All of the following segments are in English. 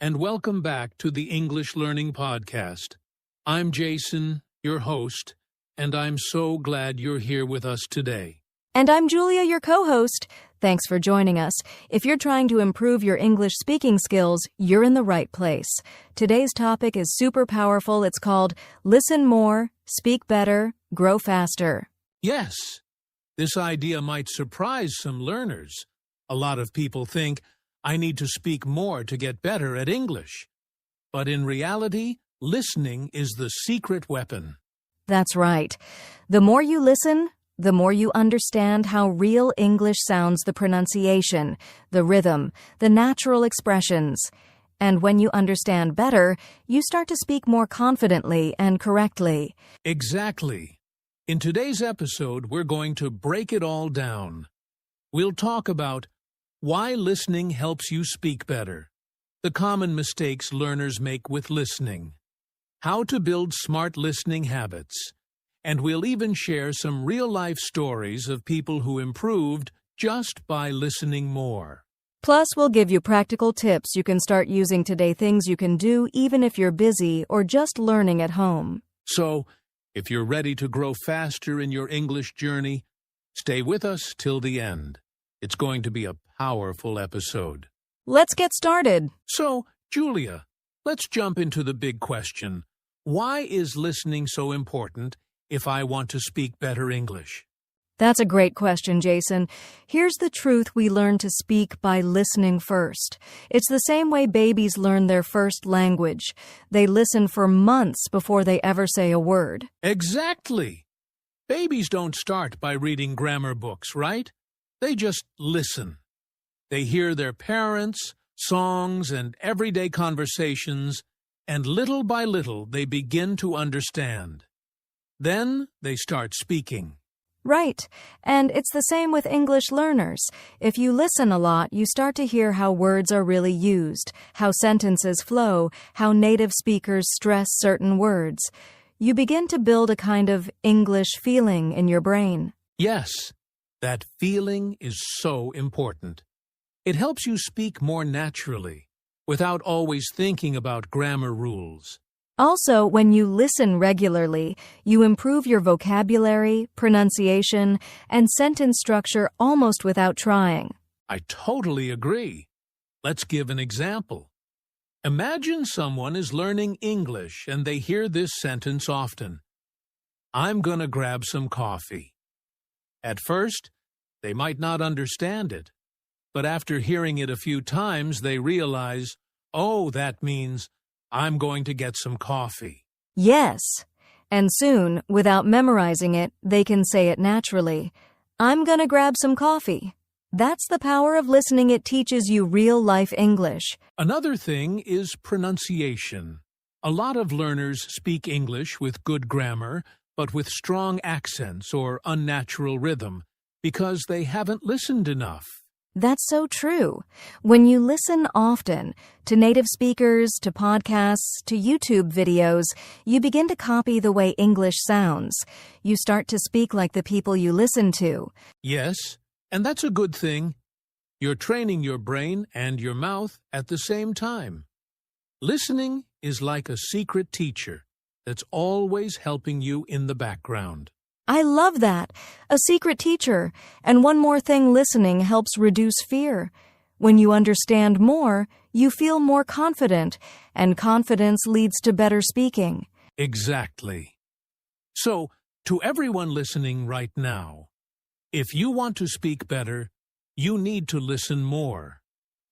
and welcome back to the English Learning Podcast. I'm Jason, your host, and I'm so glad you're here with us today. And I'm Julia, your co-host. Thanks for joining us. If you're trying to improve your English speaking skills, you're in the right place. Today's topic is super powerful. It's called Listen More, Speak Better, Grow Faster. Yes, this idea might surprise some learners. A lot of people think, I need to speak more to get better at English. But in reality, listening is the secret weapon. That's right. The more you listen, the more you understand how real English sounds, the pronunciation, the rhythm, the natural expressions. And when you understand better, you start to speak more confidently and correctly. Exactly. In today's episode, we're going to break it all down. We'll talk about why listening helps you speak better, the common mistakes learners make with listening, how to build smart listening habits, and we'll even share some real-life stories of people who improved just by listening more. Plus, we'll give you practical tips you can start using today, things you can do even if you're busy or just learning at home. So, if you're ready to grow faster in your English journey, stay with us till the end. It's going to be a powerful episode. Let's get started. So, Julia, let's jump into the big question. Why is listening so important if I want to speak better English? That's a great question, Jason. Here's the truth: we learn to speak by listening first. It's the same way babies learn their first language. They listen for months before they ever say a word. Exactly. Babies don't start by reading grammar books, right? They just listen. They hear their parents, songs, and everyday conversations, and little by little they begin to understand. Then they start speaking. Right. And it's the same with English learners. If you listen a lot, you start to hear how words are really used, how sentences flow, how native speakers stress certain words. You begin to build a kind of English feeling in your brain. Yes, that feeling is so important. It helps you speak more naturally, without always thinking about grammar rules. Also, when you listen regularly, you improve your vocabulary, pronunciation, and sentence structure almost without trying. I totally agree. Let's give an example. Imagine someone is learning English and they hear this sentence often. I'm gonna grab some coffee. At first, they might not understand it, but after hearing it a few times, they realize, oh, that means I'm going to get some coffee. Yes. And soon, without memorizing it, they can say it naturally. I'm gonna grab some coffee. That's the power of listening. It teaches you real-life English. Another thing is pronunciation. A lot of learners speak English with good grammar, but with strong accents or unnatural rhythm, because they haven't listened enough. That's so true. When you listen often, to native speakers, to podcasts, to YouTube videos, you begin to copy the way English sounds. You start to speak like the people you listen to. Yes, and that's a good thing. You're training your brain and your mouth at the same time. Listening is like a secret teacher that's always helping you in the background. I love that. A secret teacher. And one more thing, listening helps reduce fear. When you understand more, you feel more confident, and confidence leads to better speaking. Exactly. So, to everyone listening right now, if you want to speak better, you need to listen more.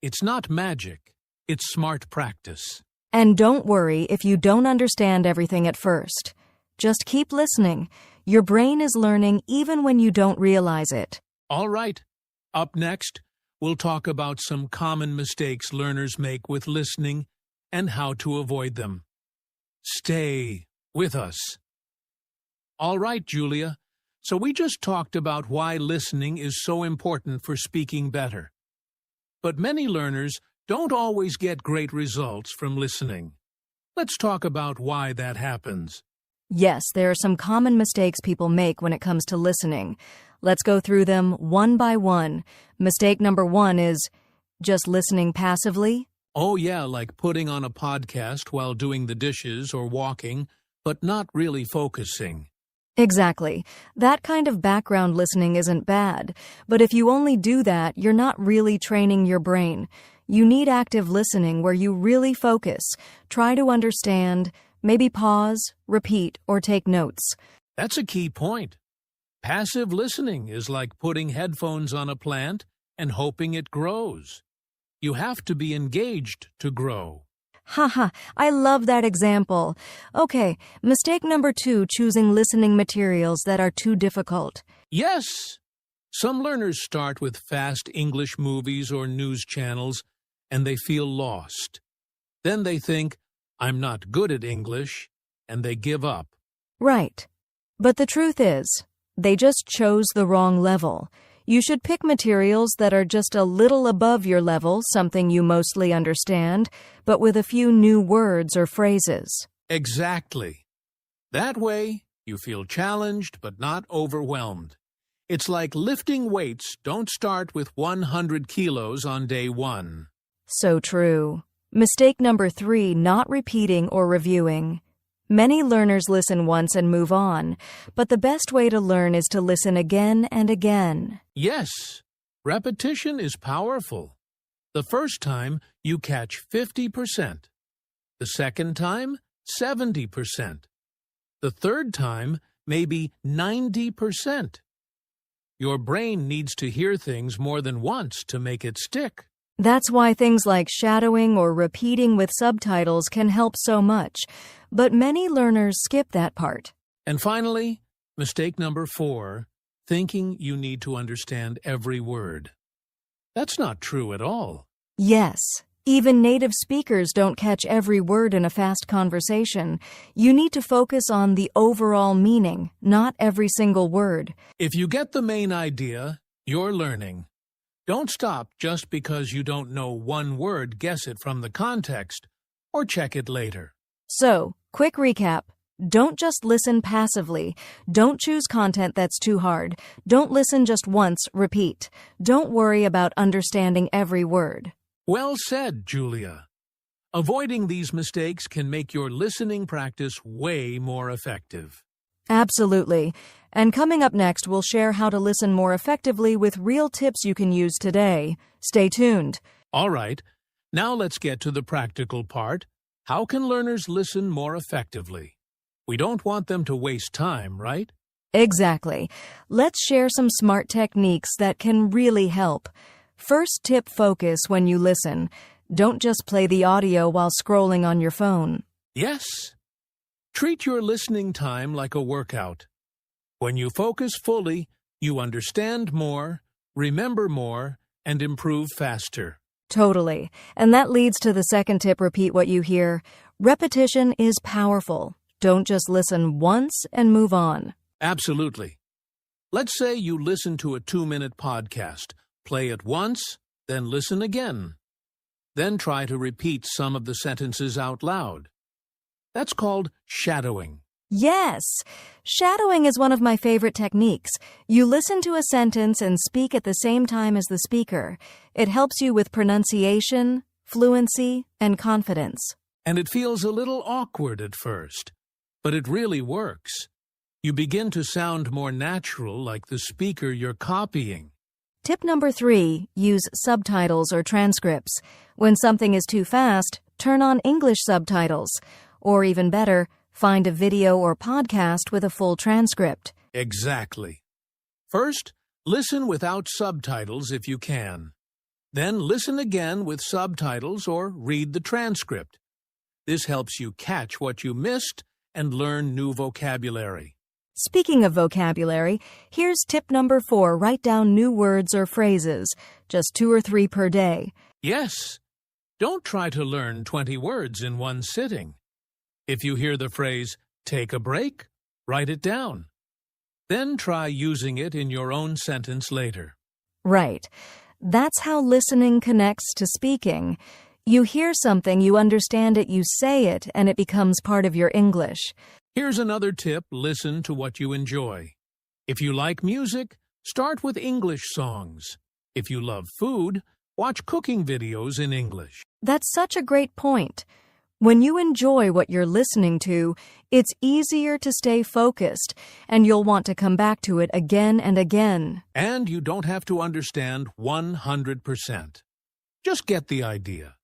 It's not magic, it's smart practice. And don't worry if you don't understand everything at first. Just keep listening. Your brain is learning even when you don't realize it. All right. Up next, we'll talk about some common mistakes learners make with listening and how to avoid them. Stay with us. All right, Julia. So we just talked about why listening is so important for speaking better. But many learners don't always get great results from listening. Let's talk about why that happens. Yes, there are some common mistakes people make when it comes to listening. Let's go through them one by one. Mistake number 1 is just listening passively. Oh yeah, like putting on a podcast while doing the dishes or walking, but not really focusing. Exactly. That kind of background listening isn't bad, but if you only do that, you're not really training your brain. You need active listening where you really focus, try to understand, maybe pause, repeat, or take notes. That's a key point. Passive listening is like putting headphones on a plant and hoping it grows. You have to be engaged to grow. Haha, I love that example. Okay, mistake number 2, choosing listening materials that are too difficult. Yes! Some learners start with fast English movies or news channels, and they feel lost. Then they think, I'm not good at English, and they give up. Right. But the truth is, they just chose the wrong level. You should pick materials that are just a little above your level, something you mostly understand, but with a few new words or phrases. Exactly. That way, you feel challenged but not overwhelmed. It's like lifting weights. Don't start with 100 kilos on day 1. So true. Mistake number 3, not repeating or reviewing. Many learners listen once and move on, but the best way to learn is to listen again and again. Yes, repetition is powerful. The first time, you catch 50%. The second time, 70%. The third time, maybe 90%. Your brain needs to hear things more than once to make it stick. That's why things like shadowing or repeating with subtitles can help so much, but many learners skip that part. And finally, mistake number 4, thinking you need to understand every word. That's not true at all. Yes, even native speakers don't catch every word in a fast conversation. You need to focus on the overall meaning, not every single word. If you get the main idea, you're learning. Don't stop just because you don't know one word. Guess it from the context, or check it later. So, quick recap. Don't just listen passively. Don't choose content that's too hard. Don't listen just once, repeat. Don't worry about understanding every word. Well said, Julia. Avoiding these mistakes can make your listening practice way more effective. Absolutely. And coming up next, we'll share how to listen more effectively with real tips you can use today. Stay tuned. All right, now let's get to the practical part. How can learners listen more effectively? We don't want them to waste time, right? Exactly. Let's share some smart techniques that can really help. First tip, focus when you listen. Don't just play the audio while scrolling on your phone. Yes. Treat your listening time like a workout. When you focus fully, you understand more, remember more, and improve faster. Totally. And that leads to the second tip, repeat what you hear. Repetition is powerful. Don't just listen once and move on. Absolutely. Let's say you listen to a 2-minute podcast. Play it once, then listen again. Then try to repeat some of the sentences out loud. That's called shadowing. Yes! Shadowing is one of my favorite techniques. You listen to a sentence and speak at the same time as the speaker. It helps you with pronunciation, fluency, and confidence. And it feels a little awkward at first, but it really works. You begin to sound more natural, like the speaker you're copying. Tip number 3, use subtitles or transcripts. When something is too fast, turn on English subtitles. Or even better, find a video or podcast with a full transcript. Exactly. First, listen without subtitles if you can. Then listen again with subtitles or read the transcript. This helps you catch what you missed and learn new vocabulary. Speaking of vocabulary, here's tip number 4, write down new words or phrases, just 2 or 3 per day. Yes. Don't try to learn 20 words in one sitting. If you hear the phrase, take a break, write it down. Then try using it in your own sentence later. Right. That's how listening connects to speaking. You hear something, you understand it, you say it, and it becomes part of your English. Here's another tip, listen to what you enjoy. If you like music, start with English songs. If you love food, Watch cooking videos in English. That's such a great point. When you enjoy what you're listening to, it's easier to stay focused, and you'll want to come back to it again and again. And you don't have to understand 100%. Just get the idea.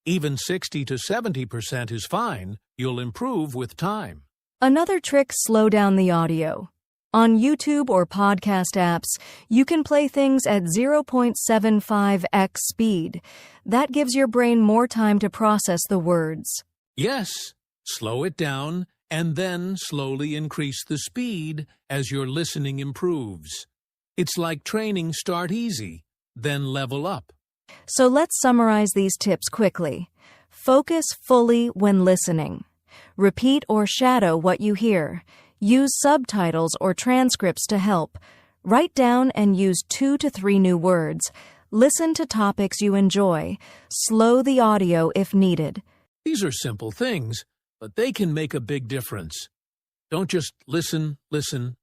Even 60 to 70% is fine. You'll improve with time. Another trick: slow down the audio. On YouTube or podcast apps, you can play things at 0.75x speed. That gives your brain more time to process the words. Yes, slow it down and then slowly increase the speed as your listening improves. It's like training: start easy, then level up. So let's summarize these tips quickly. Focus fully when listening. Repeat or shadow what you hear. Use subtitles or transcripts to help. Write down and use 2 to 3 new words. Listen to topics you enjoy. Slow the audio if needed. These are simple things, but they can make a big difference. Don't just listen,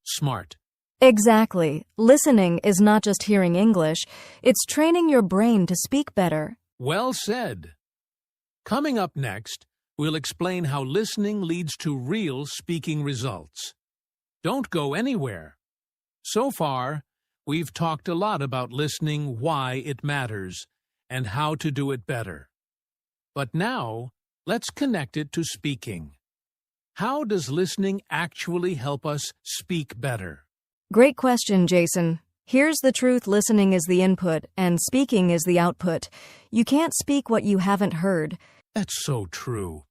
smart. Exactly. Listening is not just hearing English, it's training your brain to speak better. Well said. Coming up next, we'll explain how listening leads to real speaking results. Don't go anywhere. So far, we've talked a lot about listening, why it matters, and how to do it better. But now, let's connect it to speaking. How does listening actually help us speak better? Great question, Jason. Here's the truth: listening is the input, and speaking is the output. You can't speak what you haven't heard. That's so true.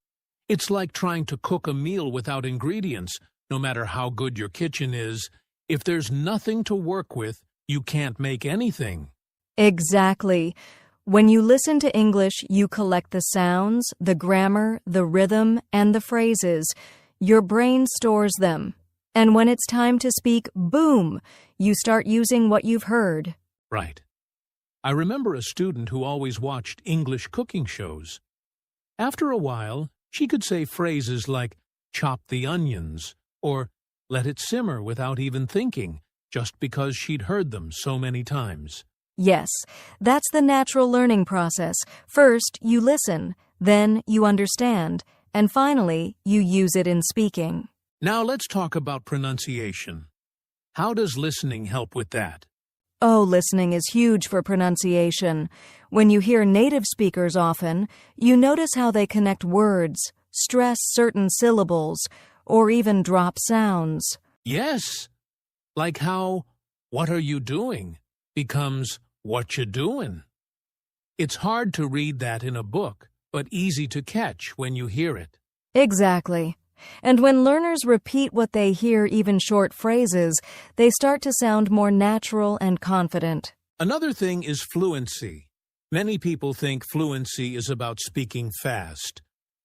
It's like trying to cook a meal without ingredients. No matter how good your kitchen is, if there's nothing to work with, you can't make anything. Exactly. When you listen to English, you collect the sounds, the grammar, the rhythm, and the phrases. Your brain stores them. And when it's time to speak, boom, you start using what you've heard. Right. I remember a student who always watched English cooking shows. After a while, she could say phrases like, chop the onions, or let it simmer without even thinking, just because she'd heard them so many times. Yes, that's the natural learning process. First, you listen, then you understand, and finally, you use it in speaking. Now let's talk about pronunciation. How does listening help with that? Oh, listening is huge for pronunciation. When you hear native speakers often, you notice how they connect words, stress certain syllables, or even drop sounds. Yes, like how "what are you doing" becomes "what you doing." It's hard to read that in a book, but easy to catch when you hear it. Exactly. And when learners repeat what they hear, even short phrases, they start to sound more natural and confident. Another thing is fluency. Many people think fluency is about speaking fast,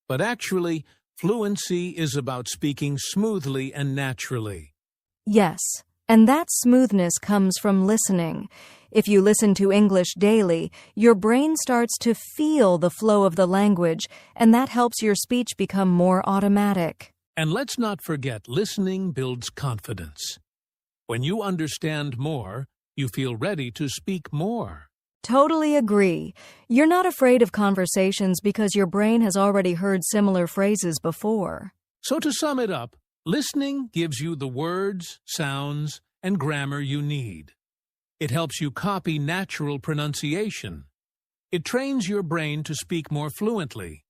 but actually, fluency is about speaking smoothly and naturally. Yes, and that smoothness comes from listening. If you listen to English daily, your brain starts to feel the flow of the language, and that helps your speech become more automatic. And let's not forget, listening builds confidence. When you understand more, you feel ready to speak more. Totally agree. You're not afraid of conversations because your brain has already heard similar phrases before. So to sum it up, listening gives you the words, sounds, and grammar you need. It helps you copy natural pronunciation. It trains your brain to speak more fluently.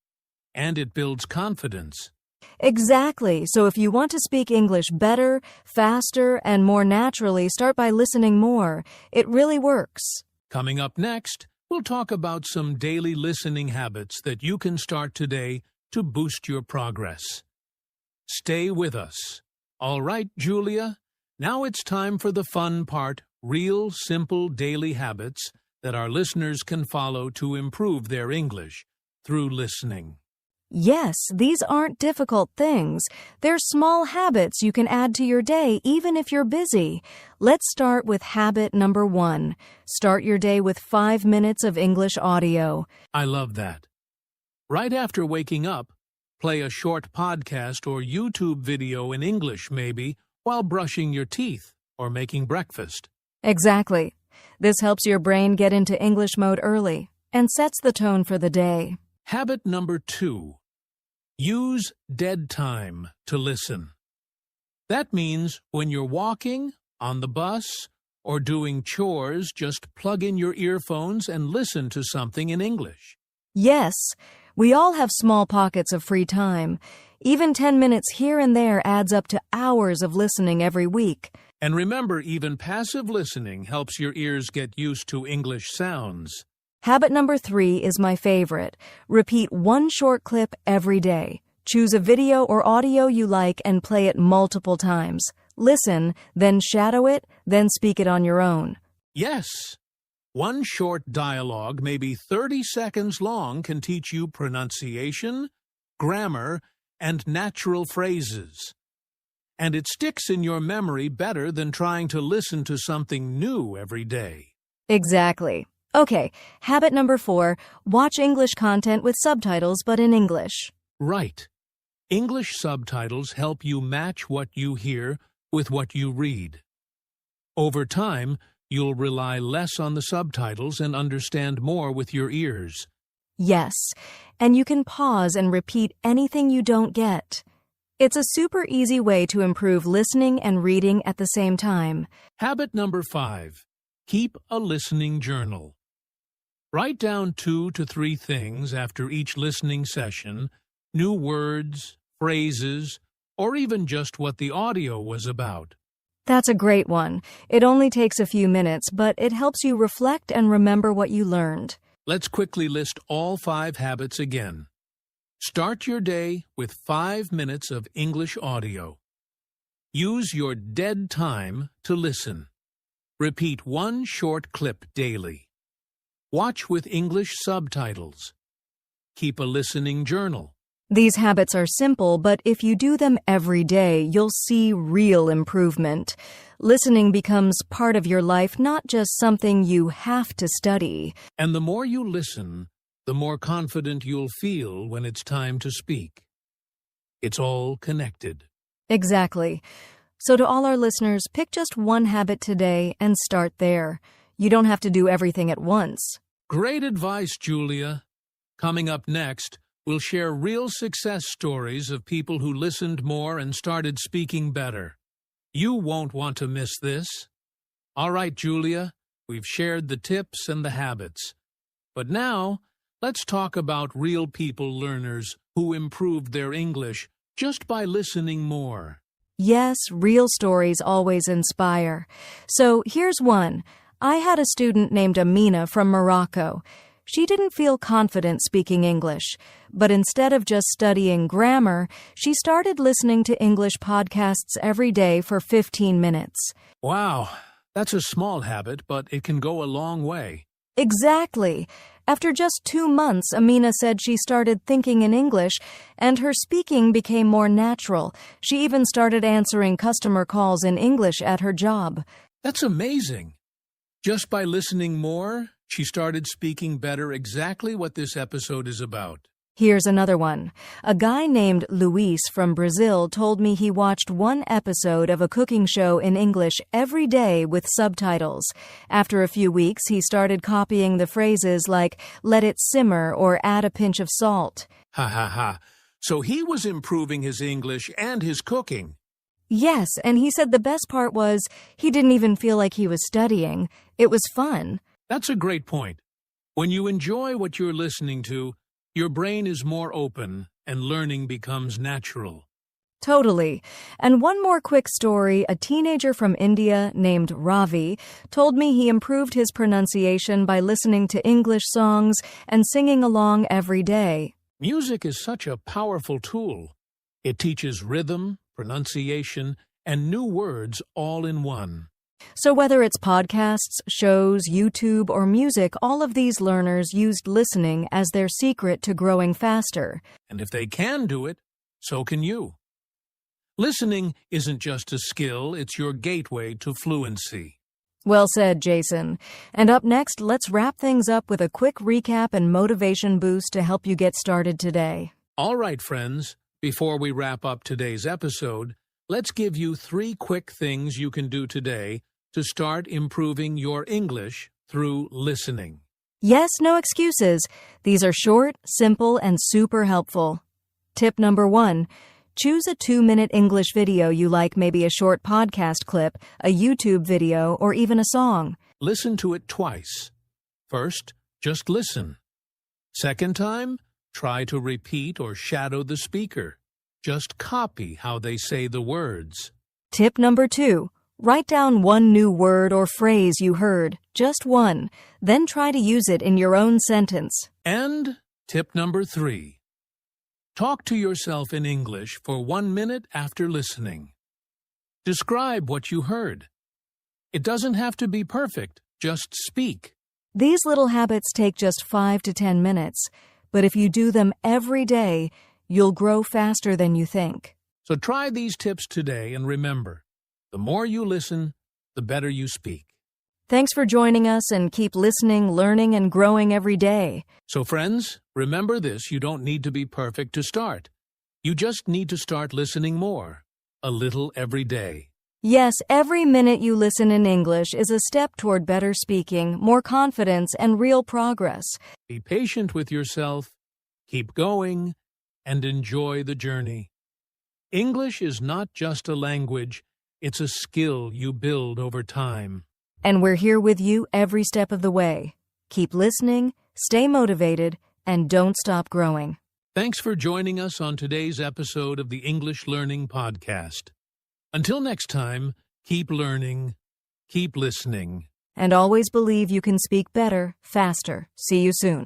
And it builds confidence. Exactly. So if you want to speak English better, faster, and more naturally, start by listening more. It really works. Coming up next, we'll talk about some daily listening habits that you can start today to boost your progress. Stay with us. All right, Julia, now it's time for the fun part: real, simple daily habits that our listeners can follow to improve their English through listening. Yes, these aren't difficult things. They're small habits you can add to your day even if you're busy. Let's start with habit number 1. Start your day with 5 minutes of English audio. I love that. Right after waking up, play a short podcast or YouTube video in English maybe while brushing your teeth or making breakfast. Exactly. This helps your brain get into English mode early and sets the tone for the day. Habit number 2. Use dead time to listen. That means when you're walking, on the bus, or doing chores, just plug in your earphones and listen to something in English. Yes, we all have small pockets of free time. Even 10 minutes here and there adds up to hours of listening every week. And remember, even passive listening helps your ears get used to English sounds. Habit number 3 is my favorite. Repeat one short clip every day. Choose a video or audio you like and play it multiple times. Listen, then shadow it, then speak it on your own. Yes. One short dialogue, maybe 30 seconds long, can teach you pronunciation, grammar, and natural phrases. And it sticks in your memory better than trying to listen to something new every day. Exactly. Okay, habit number 4, watch English content with subtitles but in English. Right. English subtitles help you match what you hear with what you read. Over time, you'll rely less on the subtitles and understand more with your ears. Yes, and you can pause and repeat anything you don't get. It's a super easy way to improve listening and reading at the same time. Habit number 5. Keep a listening journal. Write down 2 to 3 things after each listening session, new words, phrases, or even just what the audio was about. That's a great one. It only takes a few minutes, but it helps you reflect and remember what you learned. Let's quickly list all 5 habits again. Start your day with 5 minutes of English audio. Use your dead time to listen. Repeat one short clip daily. Watch with English subtitles. Keep a listening journal. These habits are simple, but if you do them every day, you'll see real improvement. Listening becomes part of your life, not just something you have to study. And the more you listen, the more confident you'll feel when it's time to speak. It's all connected. Exactly. So to all our listeners, pick just one habit today and start there. You don't have to do everything at once. Great advice, Julia. Coming up next, we'll share real success stories of people who listened more and started speaking better. You won't want to miss this. All right, Julia, we've shared the tips and the habits. But now, let's talk about real people learners who improved their English just by listening more. Yes, real stories always inspire. So here's one. I had a student named Amina from Morocco. She didn't feel confident speaking English, but instead of just studying grammar, she started listening to English podcasts every day for 15 minutes. Wow, that's a small habit, but it can go a long way. Exactly. After just 2 months, Amina said she started thinking in English, and her speaking became more natural. She even started answering customer calls in English at her job. That's amazing. Just by listening more, she started speaking better, exactly what this episode is about. Here's another one. A guy named Luis from Brazil told me he watched one episode of a cooking show in English every day with subtitles. After a few weeks, he started copying the phrases like, let it simmer or add a pinch of salt. Ha ha ha. So he was improving his English and his cooking. Yes, and he said the best part was he didn't even feel like he was studying. It was fun. That's a great point. When you enjoy what you're listening to, your brain is more open and learning becomes natural. Totally. And one more quick story. A teenager from India named Ravi told me he improved his pronunciation by listening to English songs and singing along every day. Music is such a powerful tool. It teaches rhythm, pronunciation, and new words all in one. So whether it's podcasts, shows, YouTube, or music, all of these learners used listening as their secret to growing faster. And if they can do it, so can you. Listening isn't just a skill, it's your gateway to fluency. Well said, Jason. And up next, let's wrap things up with a quick recap and motivation boost to help you get started today. All right, friends, before we wrap up today's episode, let's give you 3 quick things you can do today to start improving your English through listening. Yes, no excuses. These are short, simple, and super helpful. Tip number 1. Choose a 2-minute English video you like, maybe a short podcast clip, a YouTube video, or even a song. Listen to it twice. First, just listen. Second time, try to repeat or shadow the speaker. Just copy how they say the words. Tip number 2. Write down one new word or phrase you heard, just one. Then try to use it in your own sentence. And tip number 3. Talk to yourself in English for 1 minute after listening. Describe what you heard. It doesn't have to be perfect, just speak. These little habits take just 5 to 10 minutes, but if you do them every day, you'll grow faster than you think. So try these tips today and remember, the more you listen, the better you speak. Thanks for joining us, and keep listening, learning, and growing every day. So friends, remember this, you don't need to be perfect to start. You just need to start listening more, a little every day. Yes, every minute you listen in English is a step toward better speaking, more confidence, and real progress. Be patient with yourself, keep going, and enjoy the journey. English is not just a language, it's a skill you build over time. And we're here with you every step of the way. Keep listening, stay motivated, and don't stop growing. Thanks for joining us on today's episode of the English Learning Podcast. Until next time, keep learning, keep listening. And always believe you can speak better, faster. See you soon.